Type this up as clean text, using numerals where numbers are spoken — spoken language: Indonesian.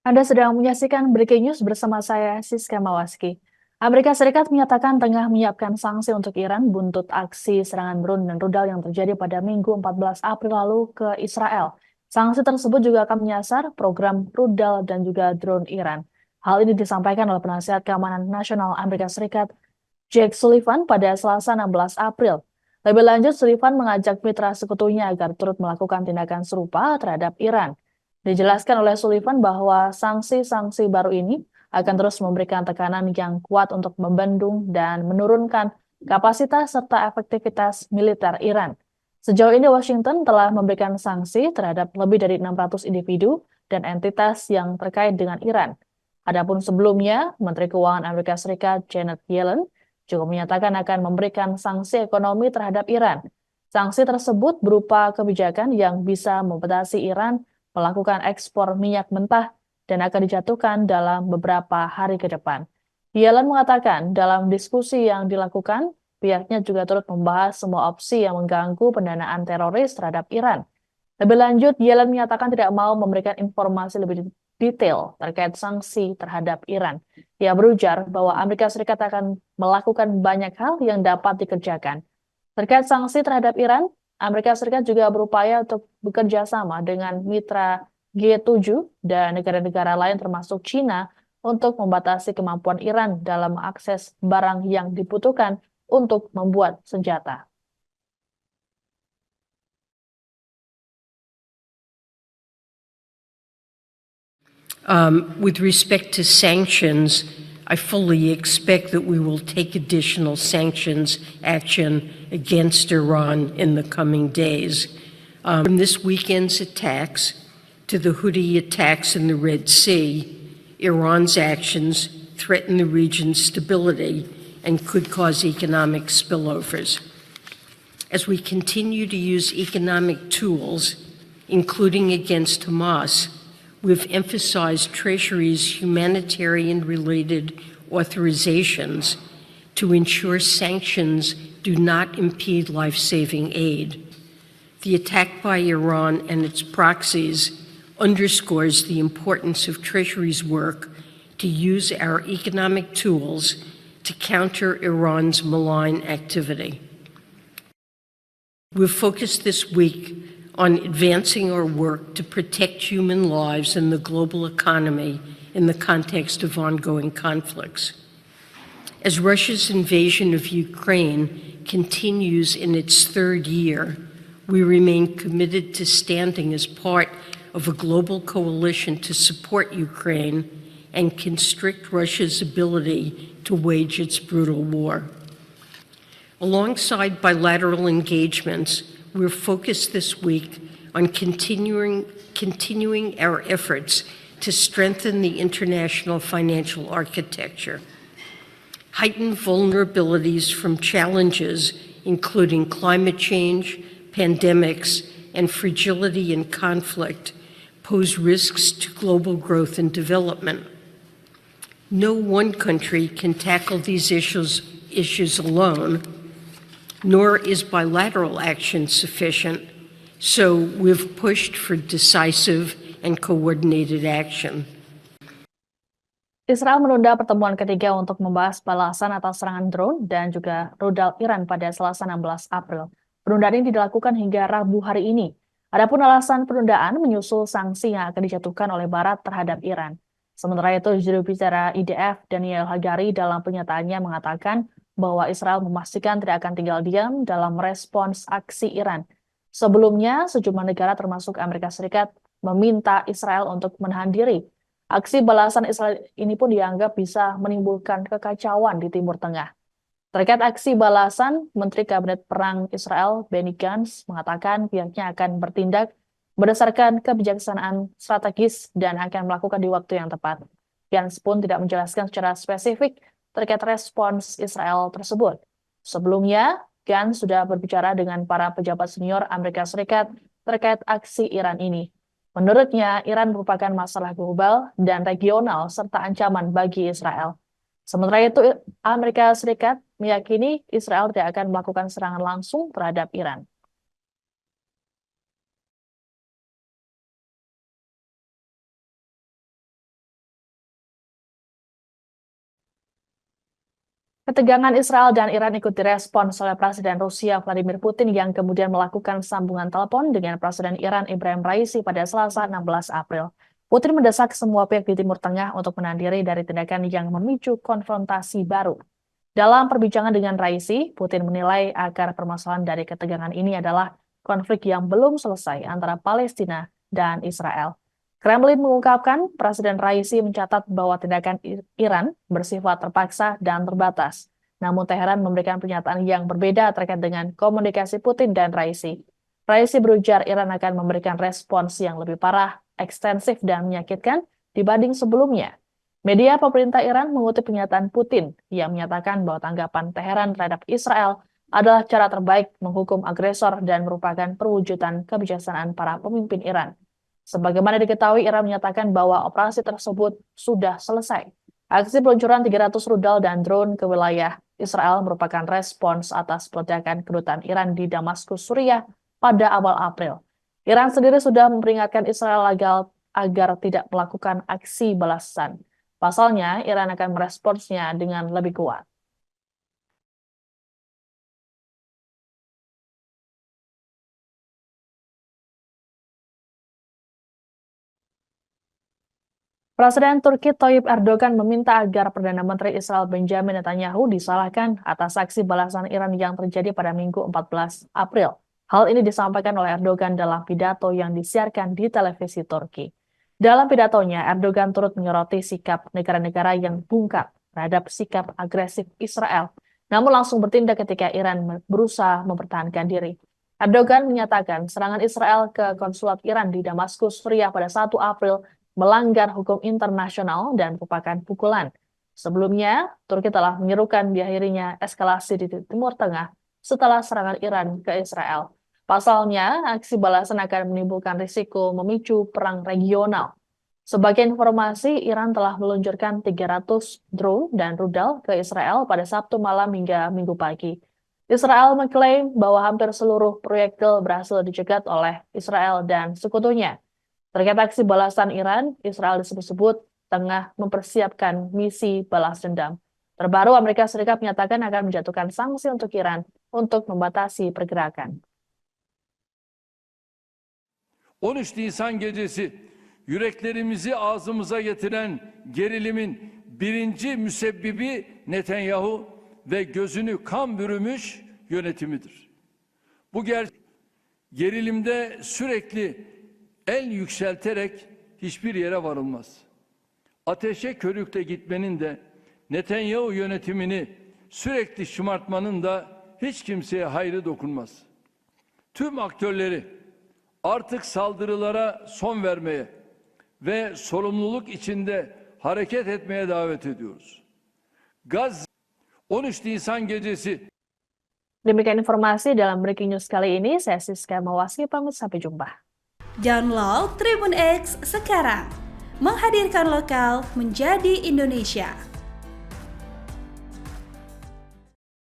Anda sedang menyaksikan Breaking News bersama saya, Siska Mawaski. Amerika Serikat menyatakan tengah menyiapkan sanksi untuk Iran buntut aksi serangan drone dan rudal yang terjadi pada Minggu 14 April lalu ke Israel. Sanksi tersebut juga akan menyasar program rudal dan juga drone Iran. Hal ini disampaikan oleh penasihat keamanan nasional Amerika Serikat, Jake Sullivan, pada Selasa 16 April. Lebih lanjut, Sullivan mengajak mitra sekutunya agar turut melakukan tindakan serupa terhadap Iran. Dijelaskan oleh Sullivan bahwa sanksi-sanksi baru ini akan terus memberikan tekanan yang kuat untuk membendung dan menurunkan kapasitas serta efektivitas militer Iran. Sejauh ini Washington telah memberikan sanksi terhadap lebih dari 600 individu dan entitas yang terkait dengan Iran. Adapun sebelumnya, Menteri Keuangan Amerika Serikat Janet Yellen juga menyatakan akan memberikan sanksi ekonomi terhadap Iran. Sanksi tersebut berupa kebijakan yang bisa membatasi Iran melakukan ekspor minyak mentah dan akan dijatuhkan dalam beberapa hari ke depan. Yellen mengatakan dalam diskusi yang dilakukan, pihaknya juga turut membahas semua opsi yang mengganggu pendanaan teroris terhadap Iran. Lebih lanjut, Yellen menyatakan tidak mau memberikan informasi lebih detail terkait sanksi terhadap Iran. Ia berujar bahwa Amerika Serikat akan melakukan banyak hal yang dapat dikerjakan. Terkait sanksi terhadap Iran, Amerika Serikat juga berupaya untuk bekerja sama dengan mitra G7 dan negara-negara lain termasuk China untuk membatasi kemampuan Iran dalam mengakses barang yang dibutuhkan untuk membuat senjata. With respect to sanctions, I fully expect that we will take additional sanctions action against Iran in the coming days. From this weekend's attacks to the Houthi attacks in the Red Sea, Iran's actions threaten the region's stability and could cause economic spillovers. As we continue to use economic tools, including against Hamas, we've emphasized Treasury's humanitarian-related authorizations to ensure sanctions do not impede life-saving aid. The attack by Iran and its proxies underscores the importance of Treasury's work to use our economic tools to counter Iran's malign activity. We've focused this week on advancing our work to protect human lives and the global economy in the context of ongoing conflicts. As Russia's invasion of Ukraine continues in its third year, we remain committed to standing as part of a global coalition to support Ukraine and constrict Russia's ability to wage its brutal war. Alongside bilateral engagements, we're focused this week on continuing our efforts to strengthen the international financial architecture. Heightened vulnerabilities from challenges including climate change, pandemics, and fragility and conflict pose risks to global growth and development. No one country can tackle these issues alone, nor is bilateral action sufficient, so we've pushed for decisive and coordinated action. Israel menunda pertemuan ketiga untuk membahas balasan atas serangan drone dan juga rudal Iran pada Selasa 16 April. Penundaan ini dilakukan hingga Rabu hari ini. Adapun alasan penundaan menyusul sanksi yang akan dijatuhkan oleh Barat terhadap Iran. Sementara itu, juru bicara IDF Daniel Hagari dalam pernyataannya mengatakan bahwa Israel memastikan tidak akan tinggal diam dalam merespons aksi Iran. Sebelumnya, sejumlah negara termasuk Amerika Serikat meminta Israel untuk menahan diri. Aksi balasan Israel ini pun dianggap bisa menimbulkan kekacauan di Timur Tengah. Terkait aksi balasan, Menteri Kabinet Perang Israel Benny Gantz mengatakan pihaknya akan bertindak berdasarkan kebijaksanaan strategis dan akan melakukan di waktu yang tepat. Gantz pun tidak menjelaskan secara spesifik terkait respons Israel tersebut. Sebelumnya, Gantz sudah berbicara dengan para pejabat senior Amerika Serikat terkait aksi Iran ini. Menurutnya, Iran merupakan masalah global dan regional serta ancaman bagi Israel. Sementara itu, Amerika Serikat meyakini Israel tidak akan melakukan serangan langsung terhadap Iran. Ketegangan Israel dan Iran ikut direspons oleh Presiden Rusia Vladimir Putin yang kemudian melakukan sambungan telepon dengan Presiden Iran Ibrahim Raisi pada Selasa 16 April. Putin mendesak semua pihak di Timur Tengah untuk menahan diri dari tindakan yang memicu konfrontasi baru. Dalam perbincangan dengan Raisi, Putin menilai akar permasalahan dari ketegangan ini adalah konflik yang belum selesai antara Palestina dan Israel. Kremlin mengungkapkan Presiden Raisi mencatat bahwa tindakan Iran bersifat terpaksa dan terbatas. Namun Teheran memberikan pernyataan yang berbeda terkait dengan komunikasi Putin dan Raisi. Raisi berujar Iran akan memberikan respons yang lebih parah, ekstensif, dan menyakitkan dibanding sebelumnya. Media pemerintah Iran mengutip pernyataan Putin yang menyatakan bahwa tanggapan Teheran terhadap Israel adalah cara terbaik menghukum agresor dan merupakan perwujudan kebijaksanaan para pemimpin Iran. Sebagaimana diketahui, Iran menyatakan bahwa operasi tersebut sudah selesai. Aksi peluncuran 300 rudal dan drone ke wilayah Israel merupakan respons atas peledakan kedutaan Iran di Damaskus, Suriah pada awal April. Iran sendiri sudah memperingatkan Israel agar tidak melakukan aksi balasan. Pasalnya, Iran akan meresponsnya dengan lebih kuat. Presiden Turki Tayyip Erdogan meminta agar Perdana Menteri Israel Benjamin Netanyahu disalahkan atas aksi balasan Iran yang terjadi pada Minggu 14 April. Hal ini disampaikan oleh Erdogan dalam pidato yang disiarkan di televisi Turki. Dalam pidatonya, Erdogan turut menyoroti sikap negara-negara yang bungkam terhadap sikap agresif Israel, namun langsung bertindak ketika Iran berusaha mempertahankan diri. Erdogan menyatakan serangan Israel ke konsulat Iran di Damaskus, Suriah pada 1 April melanggar hukum internasional dan merupakan pukulan. Sebelumnya, Turki telah menyerukan diakhirinya eskalasi di Timur Tengah setelah serangan Iran ke Israel. Pasalnya, aksi balasan akan menimbulkan risiko memicu perang regional. Sebagai informasi, Iran telah meluncurkan 300 drone dan rudal ke Israel pada Sabtu malam hingga Minggu pagi. Israel mengklaim bahwa hampir seluruh proyektil berhasil dicegat oleh Israel dan sekutunya. Terkait aksi balasan Iran, Israel disebut-sebut tengah mempersiapkan misi balas dendam. Terbaru, Amerika Serikat menyatakan akan menjatuhkan sanksi untuk Iran untuk membatasi pergerakan. 13 Nisan gecesi yüreklerimizi ağzımıza getiren gerilimin birinci müsebbibi Netanyahu ve gözünü kan bürümüş yönetimidir. Bu gerilimde sürekli el yükselterek hiçbir yere varılmaz. Ateşe körükle gitmenin de Netanyahu yönetimini sürekli şımartmanın da hiç kimseye hayrı dokunmaz. Tüm aktörleri artık saldırılara son vermeye ve sorumluluk içinde hareket etmeye davet ediyoruz. 13 Nisan gecesi. Demikian informasi dalam Breaking News kali ini. Saya Siska Mawaski pamit, sampai jumpa. Download Tribun X sekarang, menghadirkan lokal menjadi Indonesia.